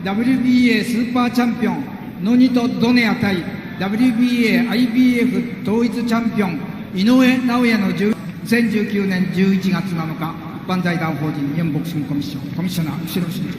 WBA スーパーチャンピオンノニト・ドネア対 WBA IBF 統一チャンピオン井上尚弥の2019年11月7日万歳団法人日本ボクシングコミッションコミッショナー後ろ真司。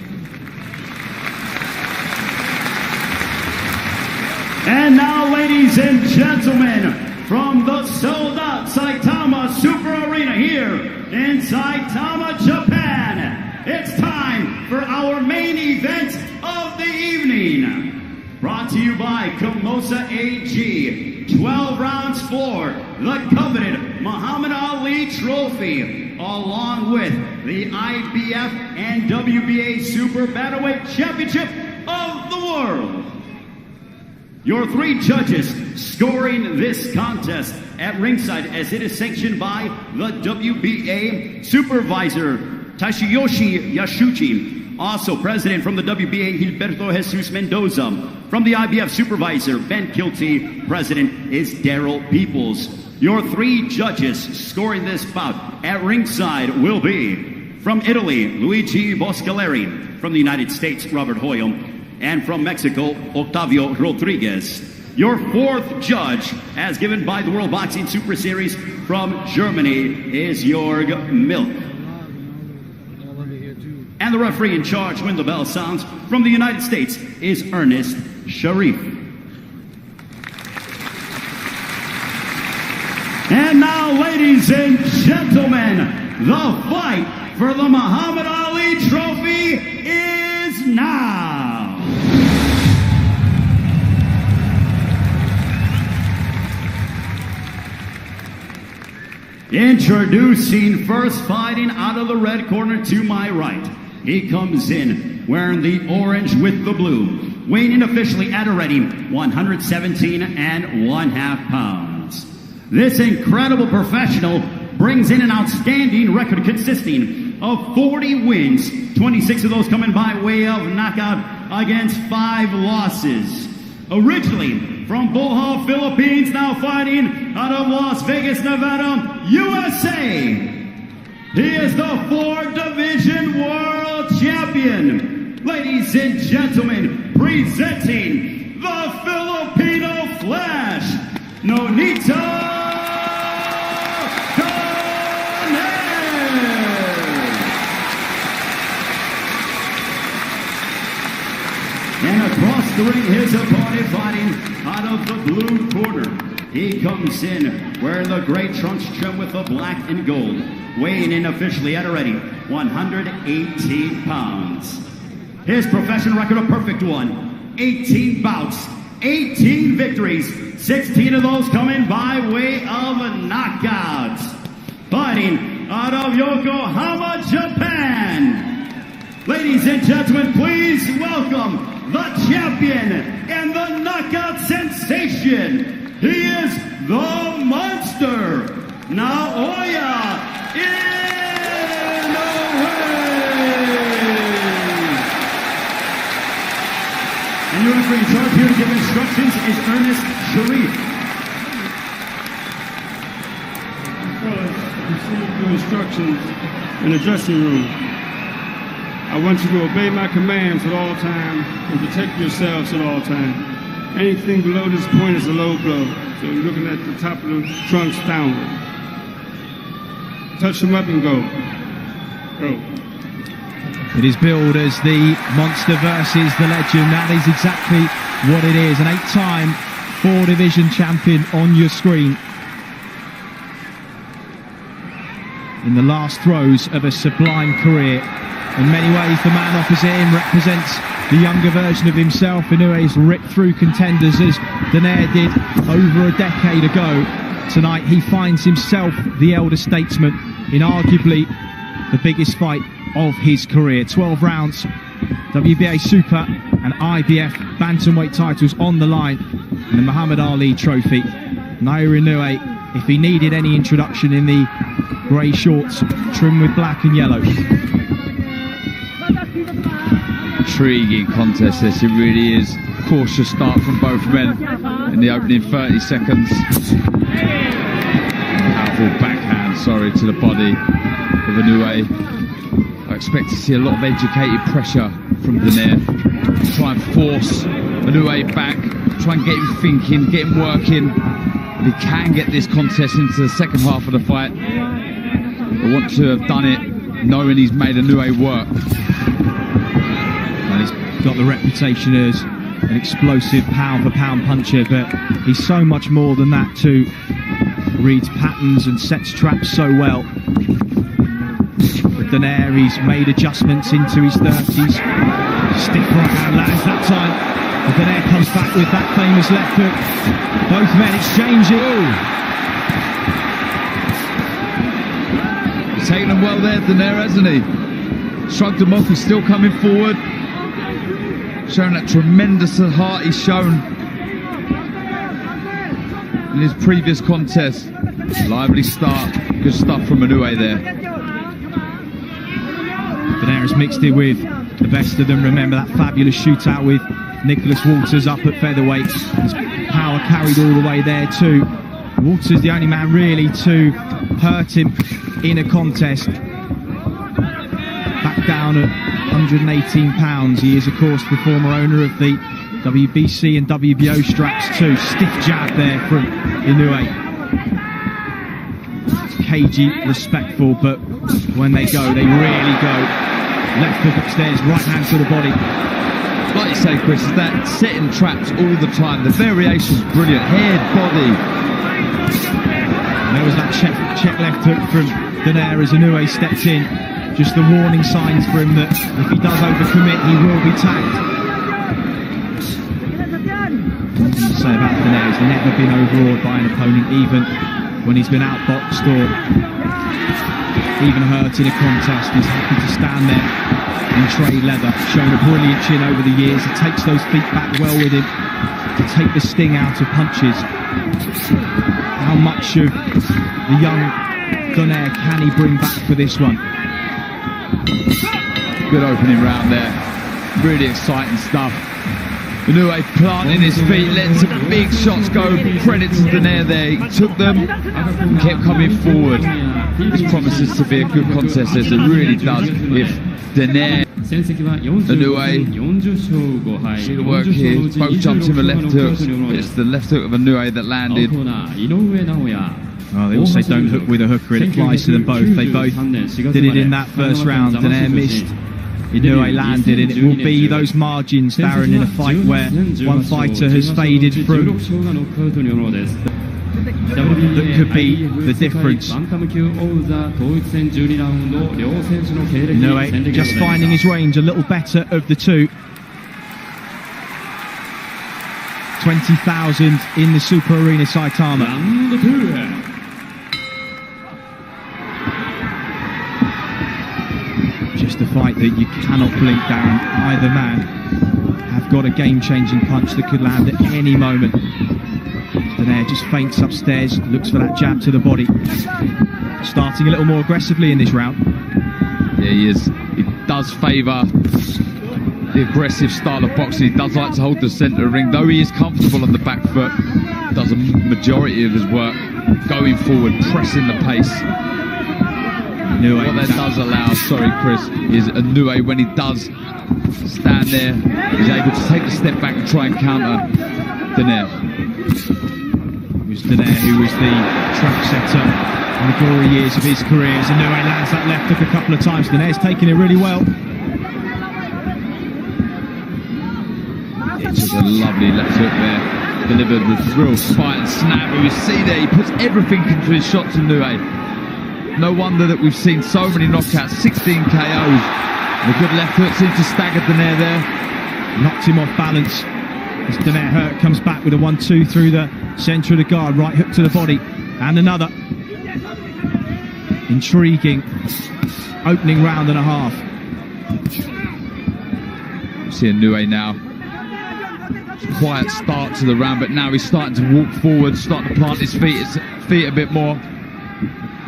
And now, ladies and gentlemen, from the sold-out Saitama Super Arena here in Saitama, Japan, it's time for our main event of the evening. Brought to you by Komosa AG, 12 rounds for the coveted Muhammad Ali Trophy, along with the IBF and WBA Super Bantamweight Championship of the World. Your three judges scoring this contest at ringside, as it is sanctioned by the WBA supervisor Tashiyoshi Yashuchi, also president from the WBA Gilberto Jesus Mendoza, from the IBF supervisor Ben Kilty, president is Daryl Peoples. Your three judges scoring this bout at ringside will be from Italy Luigi Boscaleri, from the United States Robert Hoyle, and from Mexico, Octavio Rodriguez. Your fourth judge, as given by the World Boxing Super Series from Germany, is Jörg Milk. And the referee in charge when the bell sounds from the United States is Ernest Sharif. And now, ladies and gentlemen, the fight for the Muhammad Ali Trophy is now. Introducing first, fighting out of the red corner to my right. He comes in wearing the orange with the blue, weighing in officially at a ready 117 1/2 pounds. This incredible professional brings in an outstanding record consisting of 40 wins, 26 of those coming by way of knockout against 5 losses. Originally from Bull Hall, Philippines, now fighting out of Las Vegas, Nevada, USA. He is the 4-division world champion. Ladies and gentlemen, presenting the Filipino Flash, Nonito Donaire. And across the ring, his opponent fighting out of the blue corner. He comes in wearing the gray trunks trim with the black and gold, weighing in officially at a ready 118 pounds. His professional record a perfect one, 18 bouts, 18 victories, 16 of those coming by way of knockouts. Fighting out of Yokohama, Japan. Ladies and gentlemen, please welcome the champion and the knockout sensation. He is the monster, Naoya Inoue. And your referee in charge here to give instructions is Ernest Sharif. Receive your instructions in the dressing room. I want you to obey my commands at all times and protect yourselves at all times. Anything below this point is a low blow. So you're looking at the top of the trunks downward. Touch them up and go. Go. It is billed as the monster versus the legend. That is exactly what it is. An 8-time 4-division champion on your screen. In the last throes of a sublime career. In many ways, the man opposite him represents the younger version of himself. Inoue's ripped through contenders as Donaire did over a decade ago. Tonight, he finds himself the elder statesman in arguably the biggest fight of his career. 12 rounds, WBA Super and IBF Bantamweight titles on the line, and the Muhammad Ali Trophy. Naoya Inoue, if he needed any introduction, in the grey shorts trimmed with black and yellow. Intriguing contest this, it really is. Cautious start from both men in the opening 30 seconds. Powerful backhand, to the body of Inoue. expect to see a lot of educated pressure from Donaire. Try and force Inoue back, try and get him thinking, get him working. If he can get this contest into the second half of the fight, I want to have done it knowing he's made Inoue work. And he's got the reputation as an explosive pound-for-pound puncher, but he's so much more than that too. Reads patterns and sets traps so well. With Donaire, he's made adjustments into his 30s. Stiff right hand lands that time. And Donaire comes back with that famous left hook. Both men exchanging. He's taken them well there, Donaire, hasn't he? Shrugged him off, he's still coming forward. Showing that tremendous heart he's shown in his previous contest. Lively start, good stuff from Inoue there. Donaire has mixed it with the best of them. Remember that fabulous shootout with Nicholas Walters up at featherweight. His power carried all the way there too. Walters the only man really to hurt him in a contest. Back down at 118 pounds. He is of course the former owner of the WBC and WBO straps too. Stiff jab there from Inoue. Cagey, respectful, but when they go, they really go. Left hook upstairs, right hand to the body. Like you say, Chris, is that setting traps all the time. The variation's brilliant. Head, body. And there was that check left hook from Donaire as Inoue stepped in. Just the warning signs for him that if he does overcommit, he will be tagged. What can you say about Donaire? He's never been overawed by an opponent, even when he's been outboxed or even hurt in a contest. He's happy to stand there and trade leather. Shown a brilliant chin over the years. He takes those feet back well with him to take the sting out of punches. How much of the young Donaire can he bring back for this one? Good opening round there. Really exciting stuff. Inoue planting his feet, letting some big shots go. Credit to Donaire there. He took them and kept coming forward. This promises to be a good contest, as it really does. If Donaire, Inoue, see the work here. Both jumped in the left hooks. It's the left hook of Inoue that landed. Oh, they all say don't hook with a hooker. It applies to them both. They both did it in that first round. Donaire missed. Inoue landed, and it will be those margins, Darren, in a fight where one fighter has faded through. That could be the difference. Inoue just finding his range a little better of the two. 20,000 in the Super Arena Saitama. Just a fight that you cannot blink down. Either man have got a game-changing punch that could land at any moment. Donaire just feints upstairs, looks for that jab to the body. Starting a little more aggressively in this round. Yeah, he is. He does favour the aggressive style of boxing. He does like to hold the centre of the ring, though he is comfortable on the back foot. Does a majority of his work going forward, pressing the pace. What that does allow, sorry Chris, is Inoue, when he does stand there, he's able to take a step back and try and counter Donaire. It was Donaire who was the trap setter in the glory years of his career. As Inoue lands that left hook a couple of times. Donaire's taken it really well. It's just a lovely left hook there, delivered with real fight and snap. We see there, he puts everything into his shots, Inoue. No wonder that we've seen so many knockouts, 16 KOs. The good left hook seems to stagger Donaire there. Knocked him off balance. As Donaire hurt, comes back with a 1-2 through the centre of the guard. Right hook to the body. And another. Intriguing opening round and a half. See Inoue now. Quiet start to the round, but now he's starting to walk forward, starting to plant his feet a bit more.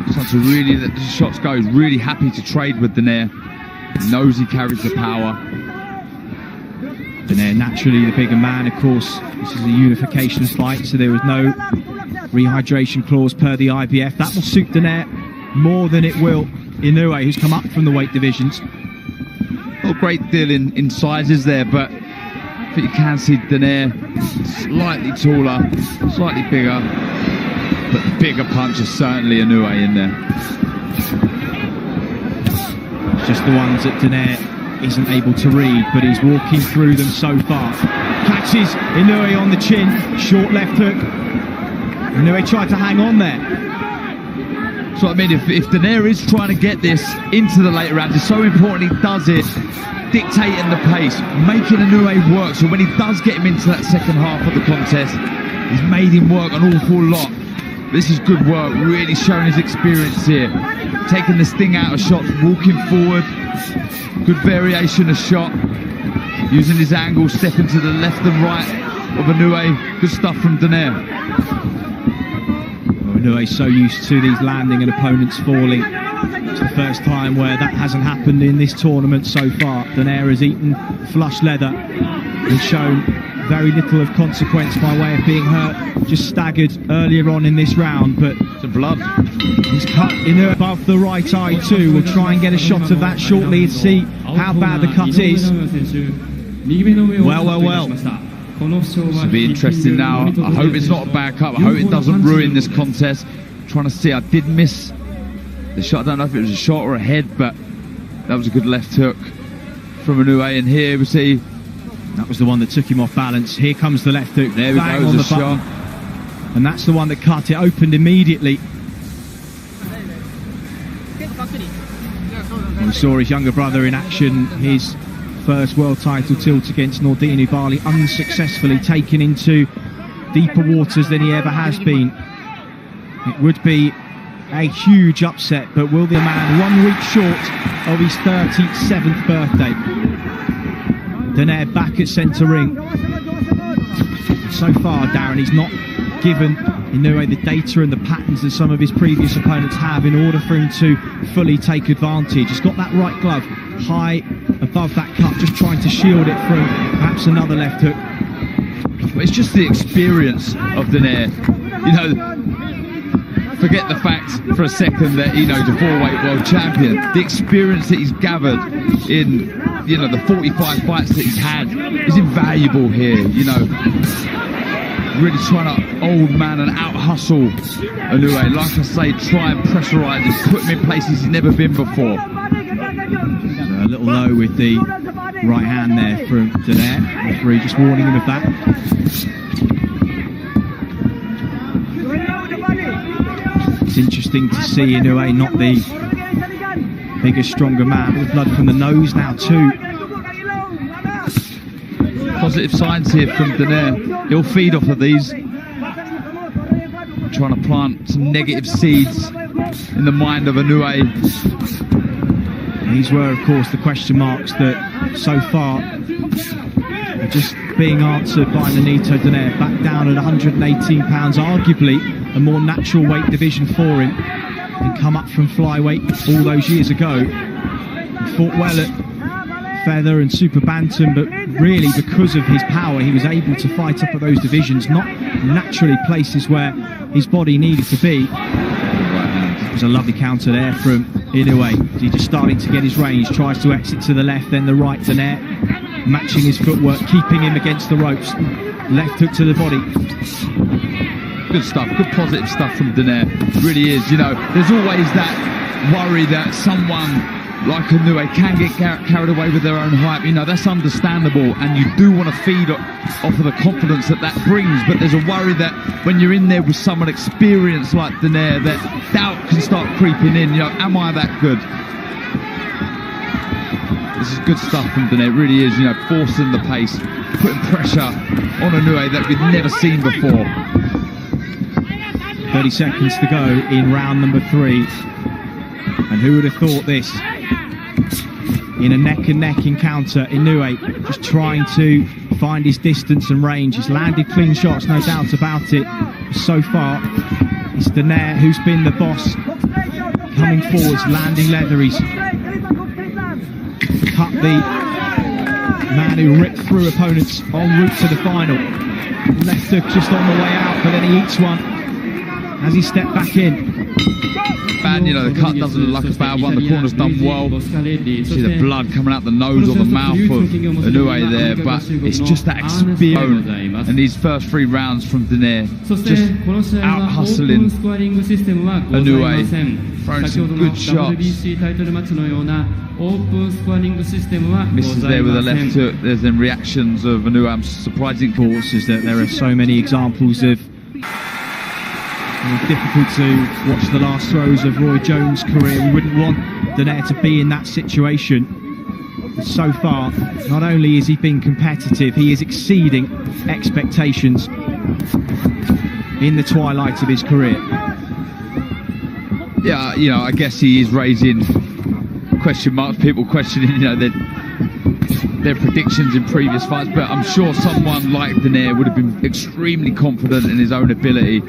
Starting to really let the shots go. He's really happy to trade with Donaire. He knows he carries the power. Donaire naturally the bigger man, of course. This is a unification fight, so there was no rehydration clause per the IBF. That will suit Donaire more than it will Inoue, who's come up from the weight divisions. a great deal in sizes there, but I think you can see Donaire slightly taller, slightly bigger, but the bigger punch is certainly Inoue in there. Just the ones that Donaire isn't able to read, but he's walking through them so far. Catches Inoue on the chin, short left hook. Inoue tried to hang on there. So I mean, if Donaire is trying to get this into the later rounds, it's so important he does it, dictating the pace, making Inoue work, so when he does get him into that second half of the contest, he's made him work an awful lot. This is good work, really showing his experience here. Taking the sting out of shots, walking forward, good variation of shot, using his angle, stepping to the left and right of Inoue. Good stuff from Donaire. Inoue's so used to these landing and opponents falling. It's the first time where that hasn't happened in this tournament so far. Donaire has eaten flush leather and shown very little of consequence by way of being hurt. Just staggered earlier on in this round, but the blood. He's cut Inoue above the right eye too. We'll try and get a shot of that shortly and see how bad the cut is. Well. This will be interesting now. I hope it's not a bad cut. I hope it doesn't ruin this contest. I'm trying to see. I did miss the shot. I don't know if it was a shot or a head, but that was a good left hook from Inoue. And here we see that was the one that took him off balance. Here comes the left hook. There we go. On the shot. And that's the one that cut it. Opened immediately. We saw his younger brother in action. His first world title tilt against Nordine Bali, unsuccessfully taken into deeper waters than he ever has been. It would be a huge upset, but will the man 1 week short of his 37th birthday? Donaire back at centre ring. So far, Darren, he's not given Inoue the data and the patterns that some of his previous opponents have in order for him to fully take advantage. He's got that right glove high above that cut, just trying to shield it from perhaps another left hook. But it's just the experience of Donaire. You know, forget the fact for a second that Inoue's a 4-weight world champion. The experience that he's gathered in, you know, the 45 fights that he's had is invaluable here. You know, really trying to old man and out hustle Inoue. Like I say, try and pressurise him, put him in places he's never been before. So a little low with the right hand there from Donaire. Referee just warning him of that. It's interesting to see Inoue not the bigger, stronger man, with blood from the nose now too. Positive signs here from Donaire. He'll feed off of these. Trying to plant some negative seeds in the mind of Inoue. These were, of course, the question marks that so far are just being answered by Nonito Donaire. Back down at 118 pounds, arguably a more natural weight division for him, and come up from flyweight all those years ago. He fought well at feather and super bantam, but really because of his power he was able to fight up at those divisions, not naturally places where his body needed to be. It was a lovely counter there from Inoue. He's just starting to get his range, tries to exit to the left, then the right. Donaire matching his footwork, keeping him against the ropes. Left hook to the body. Good stuff, good positive stuff from Donaire. It really is. You know, there's always that worry that someone like Inoue can get carried away with their own hype. You know, that's understandable, and you do want to feed off of the confidence that that brings, but there's a worry that when you're in there with someone experienced like Donaire, that doubt can start creeping in. You know, am I that good? This is good stuff from Donaire. It really is, you know, forcing the pace, putting pressure on Inoue that we've never seen before. 30 seconds to go in round number 3. And who would have thought this? In a neck-and-neck encounter, Inoue just trying to find his distance and range. He's landed clean shots, no doubt about it. So far, it's Donaire who's been the boss. Coming forwards, landing leather. He's cut the man who ripped through opponents en route to the final. Left hook just on the way out, but then he eats one. As he stepped back in. Ban, you know, the cut doesn't look like a bad one. The corner's done well. See the blood coming out the nose or the mouth of Inoue there, but it's just that experience. And these first 3 rounds from Donaire, just out hustling Inoue, throwing some good shots. Misses there with the left hook. There's then reactions of Inoue. Surprising course is that there are so many examples of. It's difficult to watch the last throws of Roy Jones' career. We wouldn't want Donaire to be in that situation. But so far, not only is he being competitive, he is exceeding expectations in the twilight of his career. Yeah, you know, I guess he is raising question marks, people questioning, you know, their predictions in previous fights, but I'm sure someone like Donaire would have been extremely confident in his own ability.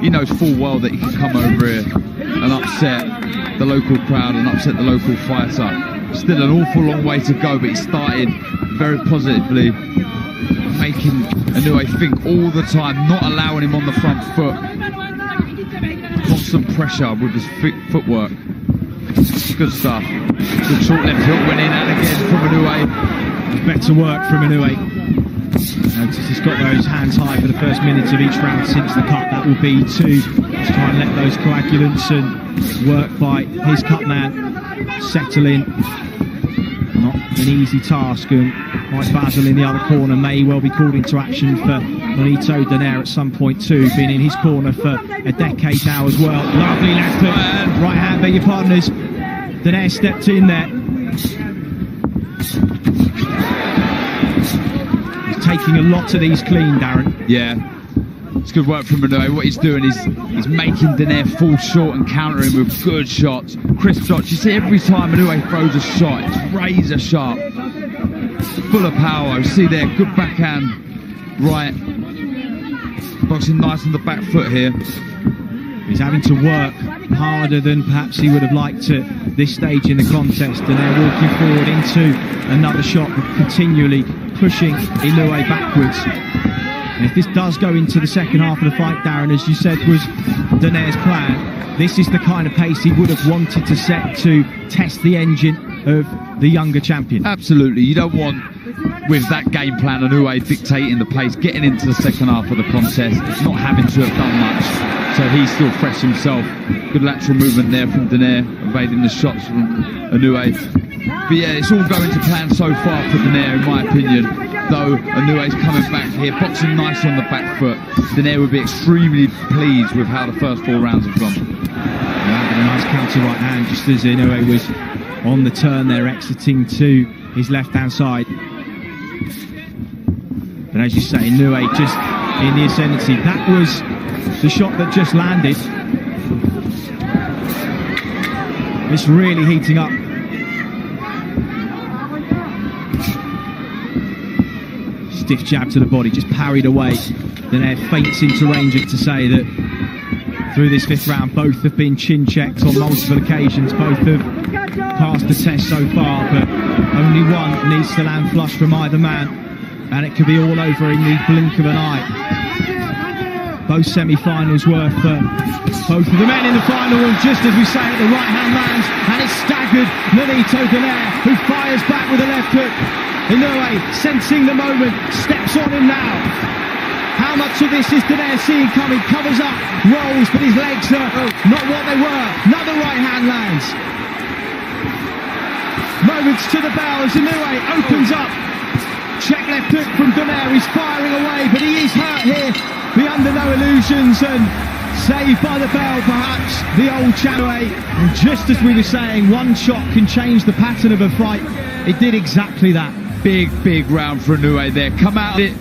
He knows full well that he can come over here and upset the local crowd and upset the local fighter. Still an awful long way to go, but he started very positively, making Inoue think all the time, not allowing him on the front foot. Constant pressure with his footwork. Good stuff. Good short left hook went in and again from Inoue. Better work from Inoue. Notice he's got those hands high for the first minute of each round since the cut. That will be to try and let those coagulants and work by his cut man settle in. Not an easy task, and Mike Basil in the other corner may well be called into action for Nonito Donaire at some point too. Been in his corner for a decade now as well. Lovely left hook, right hand, beg your pardoners. Donaire stepped in there. Taking a lot of these clean, Darren. Yeah, it's good work from Inoue. What he's doing is he's making Donaire fall short and countering with good shots, crisp shots. You see every time Inoue throws a shot, it's razor sharp, full of power. You see there, good backhand, right, boxing nice on the back foot here. He's having to work harder than perhaps he would have liked at this stage in the contest, and they're walking forward into another shot, continually pushing Inoue backwards. And if this does go into the second half of the fight, Darren, as you said was Donaire's plan, this is the kind of pace he would have wanted to set to test the engine of the younger champion. Absolutely, you don't want, with that game plan, Inoue dictating the pace, getting into the second half of the contest, not having to have done much. So he's still fresh himself. Good lateral movement there from Donaire, evading the shots from Inoue. But yeah, it's all going to plan so far for Donaire, in my opinion. Though Inoue's coming back here, boxing nicely on the back foot. Donaire would be extremely pleased with how the first 4 rounds have gone. A nice counter right hand, just as Inoue was on the turn there, exiting to his left-hand side. But as you say, Inoue just in the ascendancy. That was the shot that just landed. It's really heating up. Stiff jab to the body, just parried away. Donaire feints into range to say that through this 5th round, both have been chin checked on multiple occasions. Both have passed the test so far, but only one needs to land flush from either man, and it could be all over in the blink of an eye. Both semi-finals were for both of the men in the final, and just as we say it, the right hand lands, and it's staggered Nonito Donaire, who fires back with a left hook. Inoue, sensing the moment, steps on him now. How much of this is Donaire seeing coming? Covers up, rolls, but his legs are not what they were. Another right hand lands. Moments to the bell as Inoue opens up. Check left hook from Donaire, he's firing away, but he is hurt here. Be under no illusions, and saved by the bell, perhaps, the old Inoue. And just as we were saying, one shot can change the pattern of a fight. It did exactly that. Big round for Inoue there. Come out it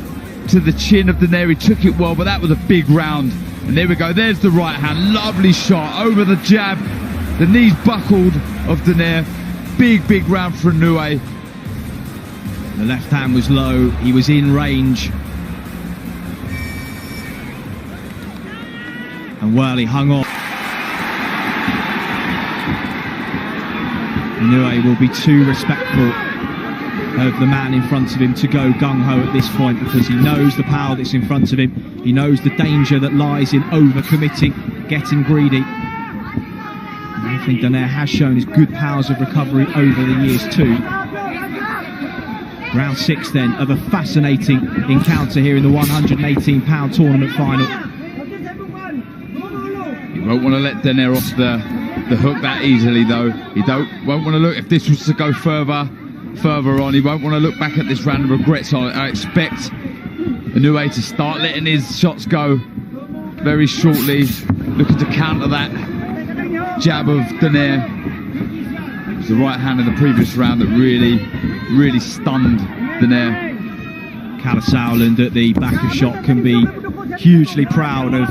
to the chin of Donaire. He took it well, but that was a big round. And there we go. There's the right hand. Lovely shot over the jab. The knees buckled of Donaire. Big round for Inoue. The left hand was low. He was in range. And well, he hung on. Inoue will be too respectful of the man in front of him to go gung-ho at this point, because he knows the power that's in front of him. He knows the danger that lies in overcommitting getting greedy. I think Donaire has shown his good powers of recovery over the years too. Round 6 then of a fascinating encounter here in the 118-pound tournament final. He won't want to let Donaire off the hook that easily though. He won't want to look, if this was to go further on, he won't want to look back at this round and regret. So I expect Inoue to start letting his shots go very shortly, looking to counter that jab of Donaire. It was the right hand in the previous round that really stunned Donaire. Sauerland at the back of shot can be hugely proud of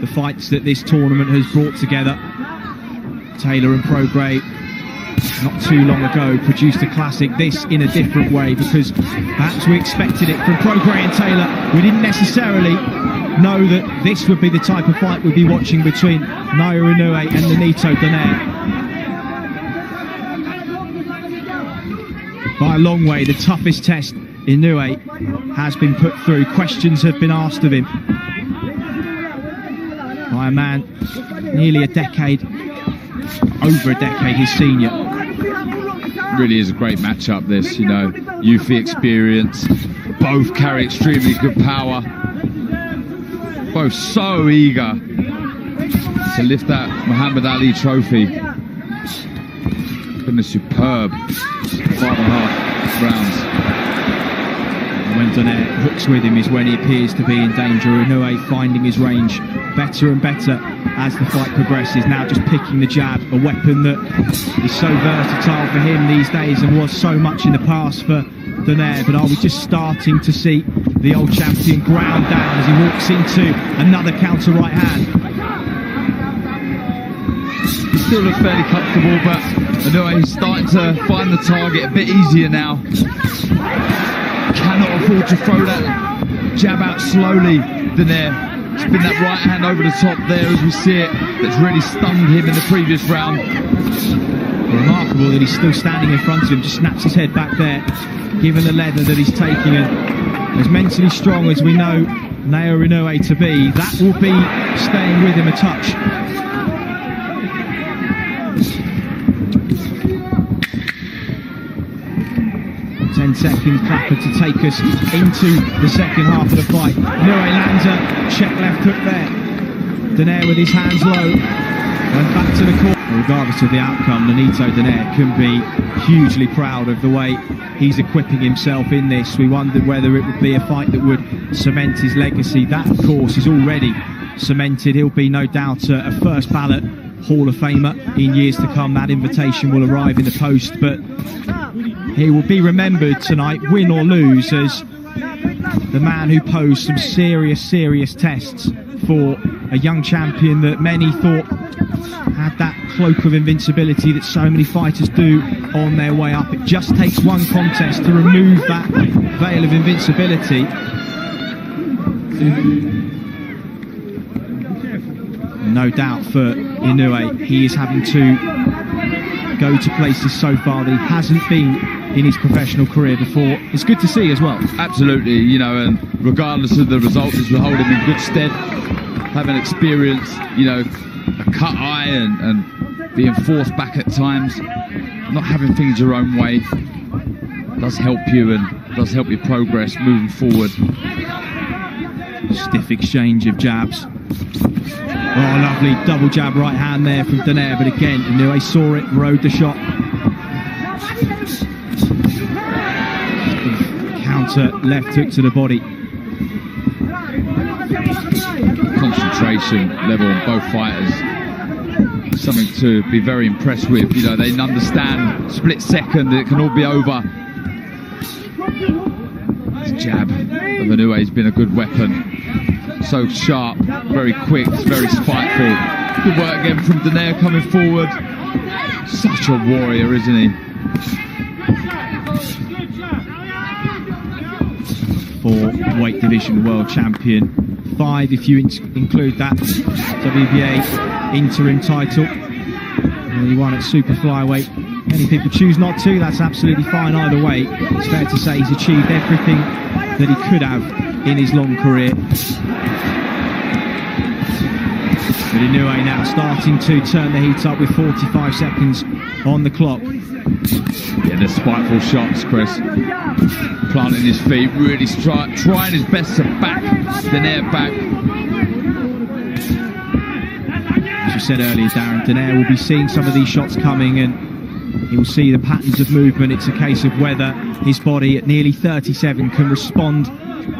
the fights that this tournament has brought together. Taylor and Prograis, not too long ago, produced a classic, this in a different way, because perhaps we expected it from Prograis and Taylor. We didn't necessarily know that this would be the type of fight we'd be watching between Naoya Inoue and Nonito Donaire. By a long way, the toughest test Inoue has been put through. Questions have been asked of him by a man nearly a decade, over a decade his senior. Really is a great matchup this, you know, youthly experience, both carry extremely good power, both so eager to lift that Muhammad Ali trophy. Been a superb 5.5 rounds. When Donaire hooks with him is when he appears to be in danger. Inoue finding his range better and better as the fight progresses. Now just picking the jab, a weapon that is so versatile for him these days and was so much in the past for Donaire. But are we just starting to see the old champion ground down as he walks into another counter right hand? He still looks fairly comfortable, but Inoue is starting to find the target a bit easier now. Cannot afford to throw that jab out slowly, Donaire. It's been that right hand over the top there as we see it that's really stunned him in the previous round. Remarkable that he's still standing in front of him, just snaps his head back there, given the leather that he's taking, and as mentally strong as we know Naoya Inoue to be, that will be staying with him a touch. 10 seconds clapper to take us into the second half of the fight. Inoue lands a check left hook there. Donaire with his hands low, went back to the court. Regardless of the outcome, Nonito Donaire can be hugely proud of the way he's equipping himself in this. We wondered whether it would be a fight that would cement his legacy. That, of course, is already cemented. He'll be no doubt a first ballot Hall of Famer in years to come. That invitation will arrive in the post, but he will be remembered tonight, win or lose, as the man who posed some serious tests for a young champion that many thought had that cloak of invincibility that so many fighters do on their way up. It just takes one contest to remove that veil of invincibility. No doubt for Inoue, he is having to go to places so far that he hasn't been in his professional career before. It's good to see as well. Absolutely, you know, and regardless of the result, this will hold him in good stead. Having experienced, you know, a cut eye and being forced back at times, not having things your own way does help you and does help your progress moving forward. Stiff exchange of jabs. Oh, lovely double jab right hand there from Donaire, but again, Inoue saw it, rode the shot. Counter left hook to the body. Concentration level on both fighters, something to be very impressed with. You know, they understand split second it can all be over. This jab of Inoue has been a good weapon, so sharp, very quick, very spiteful. Good work again from Donaire coming forward. Such a warrior, isn't he? Weight division world champion, 5 if you include that WBA interim title. He won at super flyweight. Many people choose not to, that's absolutely fine either way. It's fair to say he's achieved everything that he could have in his long career. But Inoue now starting to turn the heat up with 45 seconds on the clock. Yeah, the spiteful shots, Chris. Planting his feet, really trying his best to back Donaire back. As you said earlier, Darren, Donaire will be seeing some of these shots coming and he will see the patterns of movement. It's a case of whether his body at nearly 37 can respond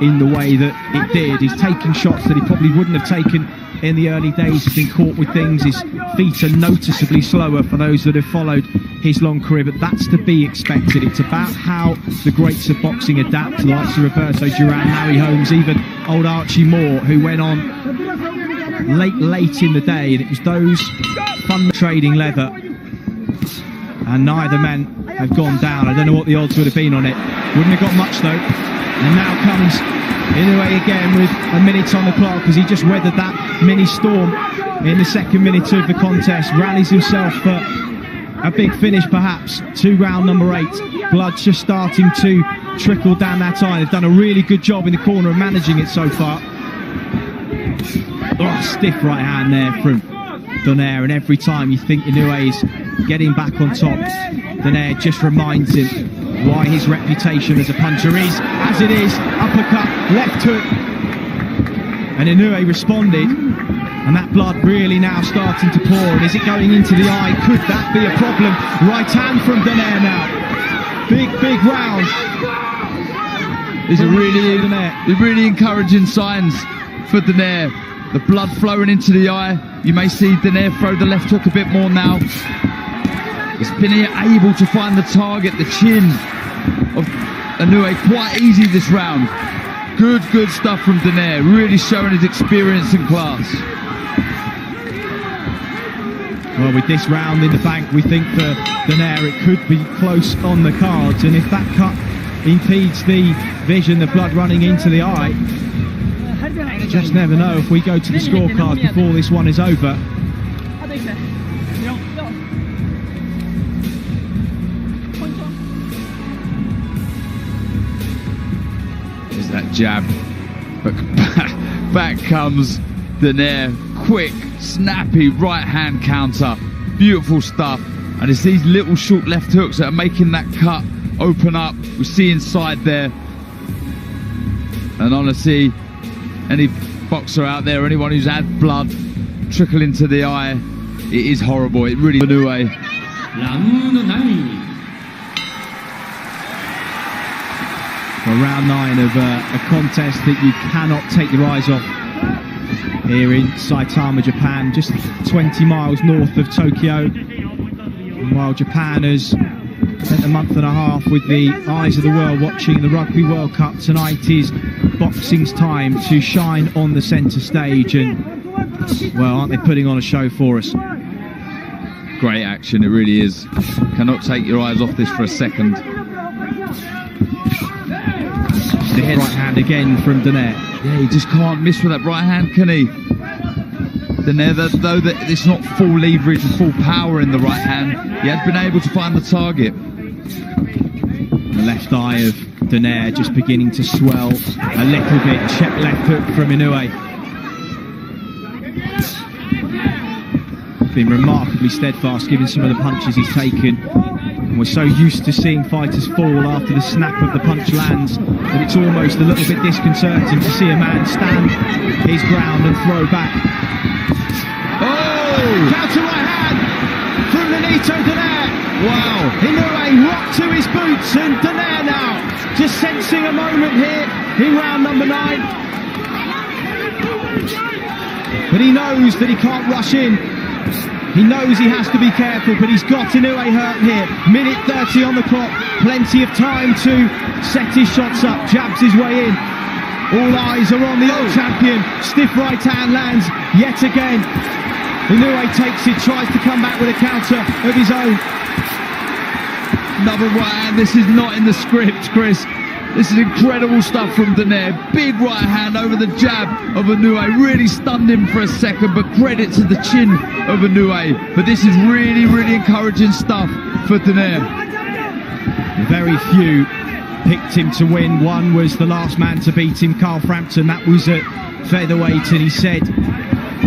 in the way that it did. He's taking shots that he probably wouldn't have taken in the early days. He's been caught with things. His feet are noticeably slower for those that have followed his long career, but that's to be expected. It's about how the greats of boxing adapt, the likes of Roberto Duran, Harry Holmes, even old Archie Moore, who went on late in the day, and it was those fun trading leather, and neither men have gone down. I don't know what the odds would have been on it. Wouldn't have got much though. And now comes Inoue again with a minute on the clock as he just weathered that mini storm in the second minute of the contest. Rallies himself for a big finish perhaps to round number 8. Blood just starting to trickle down that eye. They've done a really good job in the corner of managing it so far. Oh, stiff right hand there from Donaire, and every time you think Inoue's getting back on top, Donaire just reminds him why his reputation as a puncher is as it is. Uppercut, left hook, and Inoue responded, and that blood really now starting to pour. And is it going into the eye? Could that be a problem? Right hand from Donaire now. Big round. These are really encouraging signs for Donaire. The blood flowing into the eye. You may see Donaire throw the left hook a bit more now. He's been able to find the target, the chin of Inoue, quite easy this round. Good stuff from Donaire, really showing his experience and class. Well, with this round in the bank, we think for Donaire it could be close on the cards, and if that cut impedes the vision, the blood running into the eye, you just never know if we go to the scorecard before this one is over. There's that jab, but back comes Donaire. Quick, snappy right hand counter. Beautiful stuff. And it's these little short left hooks that are making that cut open up. We see inside there. And honestly, any boxer out there, anyone who's had blood trickle into the eye, it is horrible. It really Inoue. Well, round 9 of a contest that you cannot take your eyes off here in Saitama, Japan, just 20 miles north of Tokyo. And while Japan has spent a month and a half with the eyes of the world watching the Rugby World Cup, tonight is boxing's time to shine on the centre stage, and well, aren't they putting on a show for us? Great action, it really is. Cannot take your eyes off this for a second. The right hand again from Donaire. Yeah, he just can't miss with that right hand, can he? Donaire, though that it's not full leverage and full power in the right hand, he has been able to find the target. The left eye of Donaire just beginning to swell a little bit. Check left hook from Inoue. Been remarkably steadfast given some of the punches he's taken. And we're so used to seeing fighters fall after the snap of the punch lands that it's almost a little bit disconcerting to see a man stand his ground and throw back. Oh! Counter right hand from Nonito Donaire. Wow! Inoue rocked to his boots, and Donaire now just sensing a moment here in round number 9. But he knows that he can't rush in. He knows he has to be careful, but he's got Inoue hurt here. Minute 30 on the clock, plenty of time to set his shots up, jabs his way in. All eyes are on the old champion. Stiff right hand lands yet again. Inoue takes it, tries to come back with a counter of his own. Another right hand. This is not in the script, Chris. This is incredible stuff from Donaire. Big right hand over the jab of Inoue. Really stunned him for a second, but credit to the chin of Inoue. But this is really encouraging stuff for Donaire. Very few picked him to win. One was the last man to beat him, Carl Frampton. That was at featherweight, and he said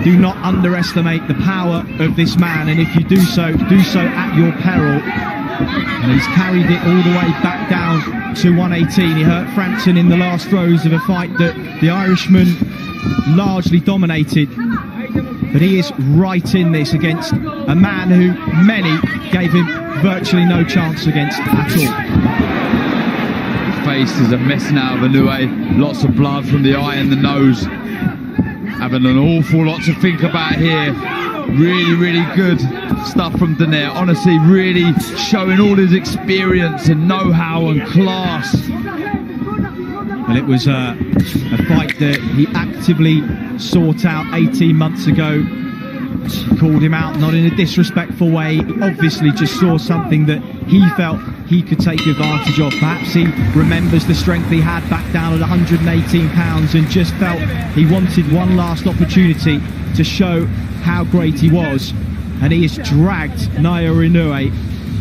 do not underestimate the power of this man, and if you do so at your peril. And he's carried it all the way back down to 118. He hurt Frampton in the last throws of a fight that the Irishman largely dominated. But he is right in this against a man who many gave him virtually no chance against at all. His face is a mess now of Inoue. Lots of blood from the eye and the nose. Having an awful lot to think about here. Really, really good stuff from Donaire. Honestly, really showing all his experience and know-how and class. Well, it was a fight that he actively sought out 18 months ago. He called him out, not in a disrespectful way. He obviously just saw something that he felt he could take advantage of. Perhaps he remembers the strength he had back down at 118 pounds and just felt he wanted one last opportunity to show how great he was. And he has dragged Naoya Inoue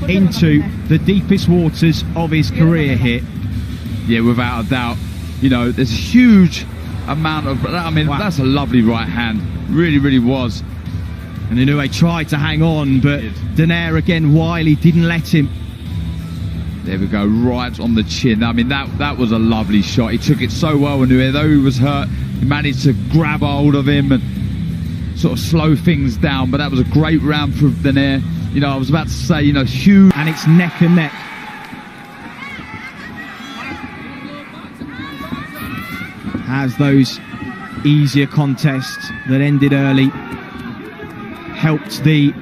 into the deepest waters of his career here. Yeah, without a doubt. You know, there's a huge amount of... I mean, wow. That's a lovely right hand. Really, really was. And Inoue tried to hang on, but Donaire again, wily, didn't let him. There we go, right on the chin. I mean, that was a lovely shot. He took it so well, Inoue. Though he was hurt, he managed to grab hold of him and sort of slow things down. But that was a great round for Donaire. You know, I was about to say, you know, huge. And it's neck and neck. As those easier contests that ended early helped the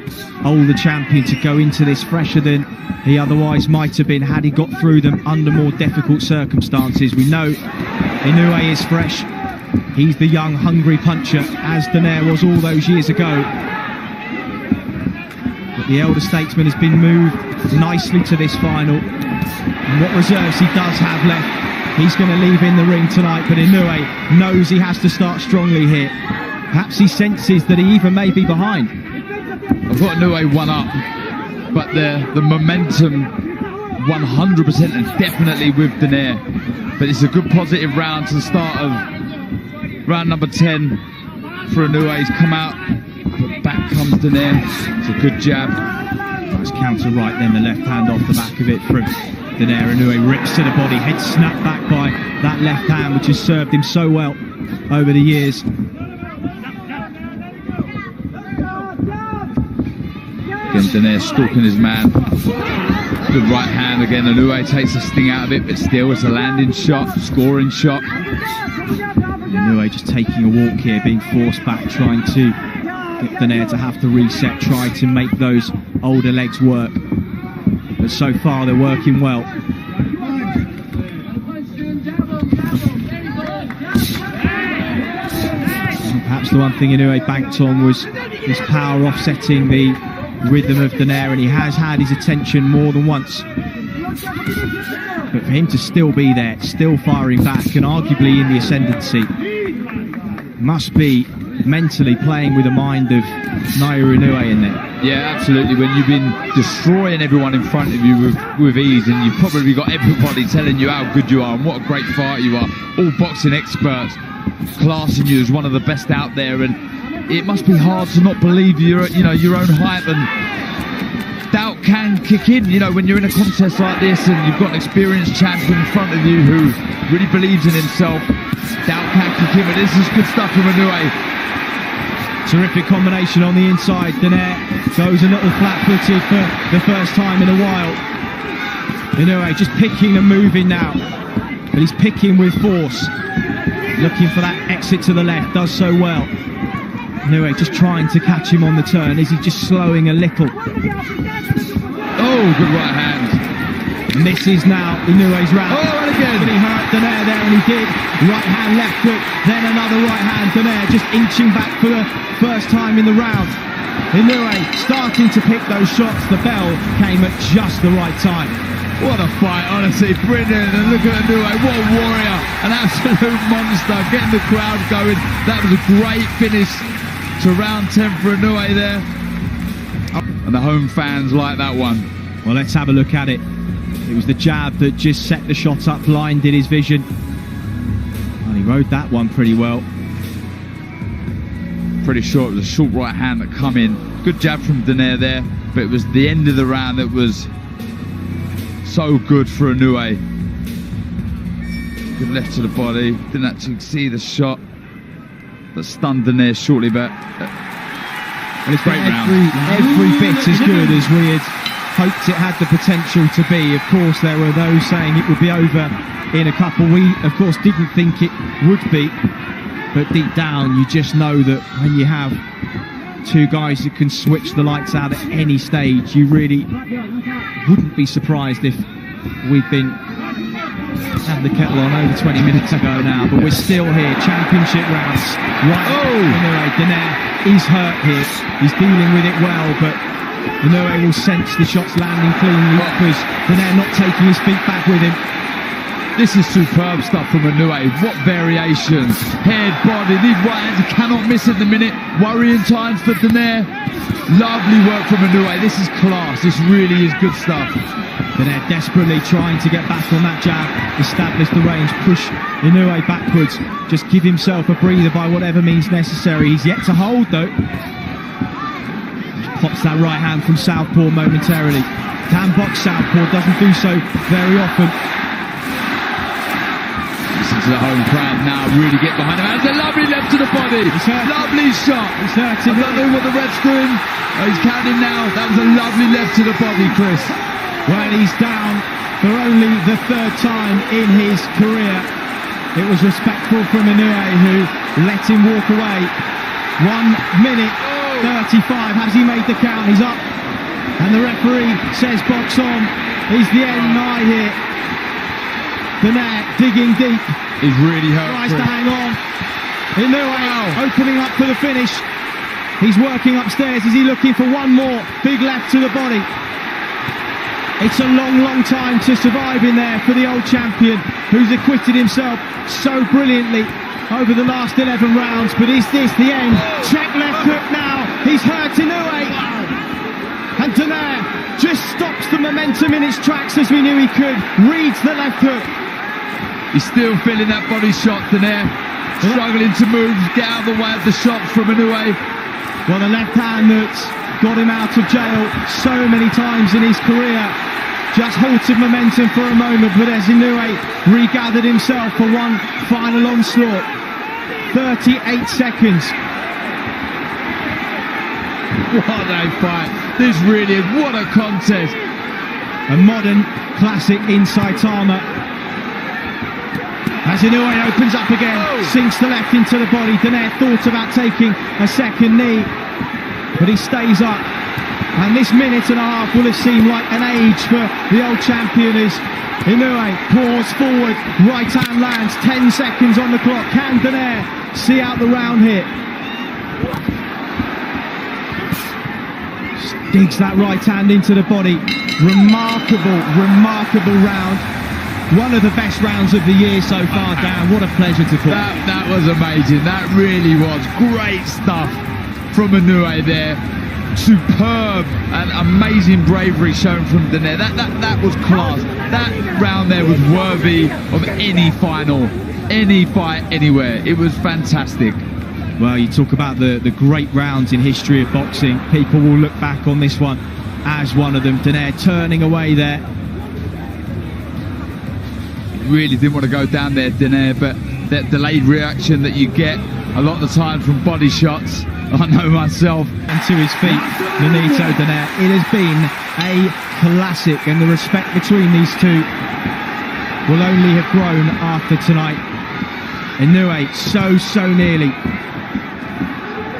older champion to go into this fresher than he otherwise might have been had he got through them under more difficult circumstances. We know Inoue is fresh. He's the young, hungry puncher, as Donaire was all those years ago. But the elder statesman has been moved nicely to this final. And what reserves he does have left, he's going to leave in the ring tonight, but Inoue knows he has to start strongly here. Perhaps he senses that he even may be behind. I've got Inoue one up, but the momentum 100% and definitely with Donaire. But it's a good positive round to the start of round number 10 for Inoue. He's come out, but back comes Donaire. It's a good jab. Nice counter right, then the left hand off the back of it from Donaire. Inoue rips to the body, head snapped back by that left hand, which has served him so well over the years. Again, Donaire stalking his man. Good right hand again. Inoue takes the sting out of it, but still it's a landing shot, scoring shot. Inoue just taking a walk here, being forced back, trying to get Donaire to have to reset, try to make those older legs work. But so far they're working well. And perhaps the one thing Inoue banked on was his power offsetting the rhythm of Donaire, and he has had his attention more than once. But for him to still be there, still firing back, and arguably in the ascendancy, must be mentally playing with the mind of Naoya Inoue in there. Yeah, absolutely. When you've been destroying everyone in front of you with ease, and you've probably got everybody telling you how good you are and what a great fighter you are, all boxing experts classing you as one of the best out there, and it must be hard to not believe your own hype, and doubt can kick in, you know, when you're in a contest like this and you've got an experienced champion in front of you who really believes in himself. Doubt can kick in, but this is good stuff from Inoue. Terrific combination on the inside. Donaire goes a little flat-footed for the first time in a while. Inoue just picking and moving now, but he's picking with force, looking for that exit to the left, does so well. Inoue just trying to catch him on the turn. Is he just slowing a little? Oh, good right hand. And this is now Inoue's round. Oh, and again. He hurt Donaire there, and he did. Right hand, left hook, then another right hand. Donaire just inching back for the first time in the round. Inoue starting to pick those shots. The bell came at just the right time. What a fight, honestly, brilliant. And look at Inoue, what a warrior, an absolute monster, getting the crowd going. That was a great finish to round 10 for Inoue there. And the home fans like that one. Well, let's have a look at it. It was the jab that just set the shot up, blinded his vision. And he rode that one pretty well. Pretty sure it was a short right hand that come in. Good jab from Donaire there, but it was the end of the round that was so good for Inoue. Good left to the body. Didn't actually see the shot that stunned Donaire shortly, but it's great round. Every bit as good as we had hoped it had the potential to be. Of course, there were those saying it would be over in a couple. We, of course, didn't think it would be. But deep down, you just know that when you have two guys that can switch the lights out at any stage, you really wouldn't be surprised if we'd been having the kettle on over 20 minutes ago now. But we're still here, championship rounds. Right, Inoue, Donaire is hurt here. He's dealing with it well, but Inoue will sense the shots landing cleanly because Donaire not taking his feet back with him. This is superb stuff from Inoue. What variations. Head, body, these right hands, you cannot miss at the minute. Worrying times for Donaire. Lovely work from Inoue. This is class. This really is good stuff. Donaire desperately trying to get back on that jab, establish the range, push Inoue backwards, just give himself a breather by whatever means necessary. He's yet to hold though. Pops that right hand from southpaw momentarily. Can box southpaw, doesn't do so very often. Listen to the home crowd now, really get behind him. That's a lovely left to the body. Lovely shot. He's hurting. I don't know what the ref's doing. He's counting now. That was a lovely left to the body, Chris. Well, he's down for only the third time in his career. It was respectful from Inoue, who let him walk away. 1 minute 35. Has he made the count? He's up. And the referee says box on. Is the end nigh here? Donaire digging deep. He's really hurt. Tries to hang on. Inoue opening up for the finish. He's working upstairs. Is he looking for one more big left to the body? It's a long, long time to survive in there for the old champion, who's acquitted himself so brilliantly over the last 11 rounds. But is this the end? Check left hook now. He's hurt Inoue. And Donaire just stops the momentum in its tracks as we knew he could. Reads the left hook. He's still feeling that body shot, Donaire. Struggling to move, get out of the way of the shots from Inoue. Well, the left hand that's got him out of jail so many times in his career just halted momentum for a moment, but as Inoue regathered himself for one final onslaught. 38 seconds. What a fight. This really is, what a contest. A modern classic in Saitama. As Inoue opens up again, sinks the left into the body. Donaire thought about taking a second knee, but he stays up. And this minute and a half will have seemed like an age for the old champion as Inoue pours forward, right hand lands, 10 seconds on the clock. Can Donaire see out the round here? Digs that right hand into the body. Remarkable, remarkable round. One of the best rounds of the year so far, Dan. What a pleasure to call. That was amazing. That really was great stuff from Inoue there. Superb and amazing bravery shown from Donaire. That was class. That round there was worthy of any final, any fight, anywhere. It was fantastic. Well, you talk about the great rounds in history of boxing. People will look back on this one as one of them. Donaire turning away there. Really didn't want to go down there, Donaire, but that delayed reaction that you get a lot of the time from body shots, I know myself. And to his feet, Nonito Donaire. It has been a classic, and the respect between these two will only have grown after tonight. Inoue so nearly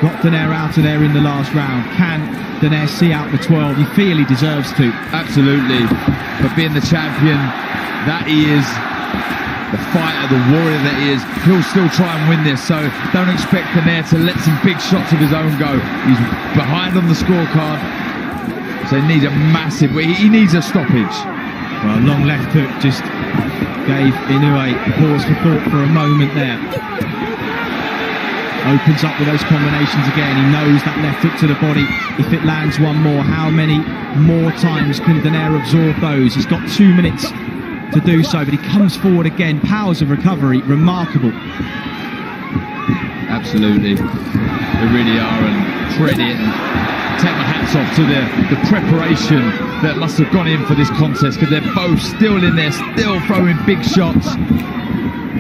got Donaire out of there in the last round. Can Donaire see out the 12? You feel he deserves to. Absolutely. But being the champion that he is, the fighter, the warrior that he is, he'll still try and win this, so don't expect Donaire to let some big shots of his own go. He's behind on the scorecard, so he needs a massive, he needs a stoppage. Well, long left hook just gave Inoue pause for thought for a moment there. Opens up with those combinations again. He knows that left hook to the body. If it lands one more, how many more times can Donaire absorb those? He's got 2 minutes to do so, but he comes forward again. Powers of recovery, remarkable. Absolutely, they really are, and credit and take my hats off to the preparation that must have gone in for this contest, because they're both still in there, still throwing big shots.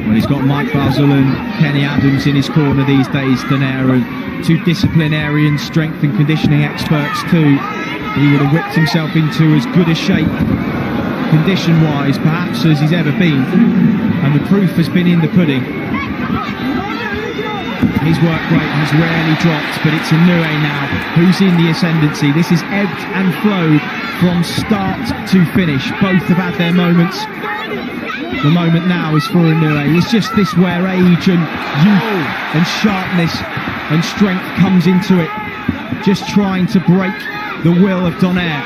Well, he's got Mike Basil and Kenny Adams in his corner these days, Donaire, and two disciplinarian strength and conditioning experts too. He would have whipped himself into as good a shape, condition-wise, perhaps as he's ever been, and the proof has been in the pudding. His work rate has rarely dropped, but it's Inoue now who's in the ascendancy. This is ebbed and flowed from start to finish. Both have had their moments. The moment now is for Inoue. It's just this where age and youth and sharpness and strength comes into it. Just trying to break the will of Donaire.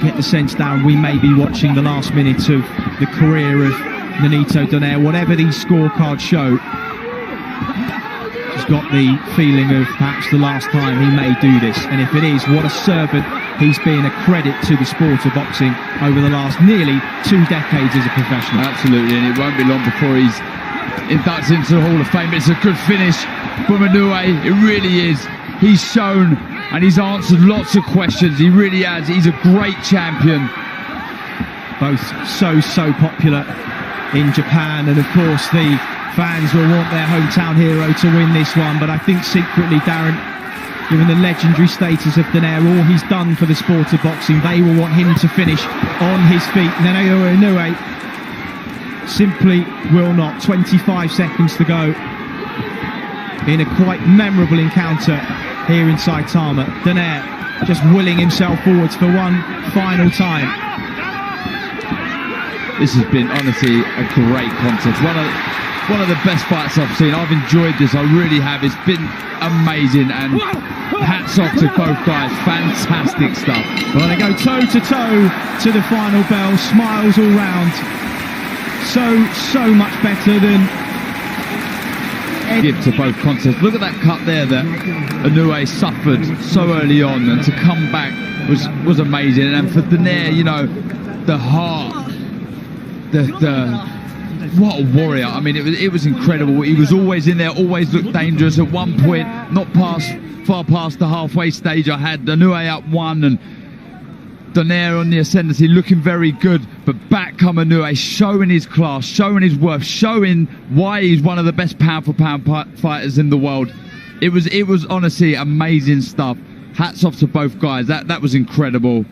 Get the sense down we may be watching the last minute of the career of Nonito Donaire. Whatever these scorecards show, he's got the feeling of perhaps the last time he may do this. And if it is, what a servant he's been, a credit to the sport of boxing over the last nearly 2 decades as a professional. Absolutely, and it won't be long before he's inducted into the Hall of Fame. It's a good finish from Inoue, it really is. He's shown and he's answered lots of questions, he really has. He's a great champion. Both so popular in Japan, and of course the fans will want their hometown hero to win this one, but I think secretly, Darren, given the legendary status of Donaire, all he's done for the sport of boxing, they will want him to finish on his feet. Nonito Inoue simply will not. 25 seconds to go in a quite memorable encounter here in Saitama. Donaire just willing himself forwards for one final time. This has been honestly a great contest. One of the best fights I've seen. I've enjoyed this, I really have. It's been amazing, and hats off to both guys. Fantastic stuff. Well, they go toe to toe to the final bell. Smiles all round. So much better than give to both contests. Look at that cut there that Inoue suffered so early on, and to come back was amazing. And for Donaire, you know, the heart, what a warrior. I mean, it was incredible. He was always in there, always looked dangerous. At one point, not far past the halfway stage, I had Inoue up 1 and Donaire on the ascendancy, looking very good, but back come Inoue, showing his class, showing his worth, showing why he's one of the best pound for pound fighters in the world. It was honestly amazing stuff. Hats off to both guys. That was incredible.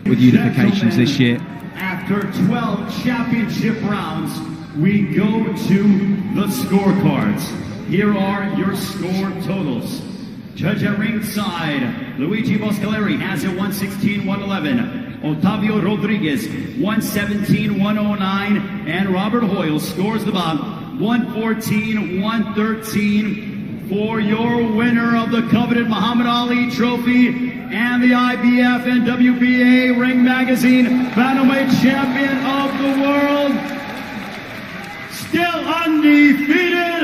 With unifications this year. After 12 championship rounds, we go to the scorecards. Here are your score totals. Judge at ringside, Luigi Boscaleri has it 116-111. Otavio Rodriguez, 117-109. And Robert Hoyle scores the bout, 114-113 for your winner of the coveted Muhammad Ali Trophy and the IBF and WBA Ring Magazine Bantamweight Champion of the World, still undefeated,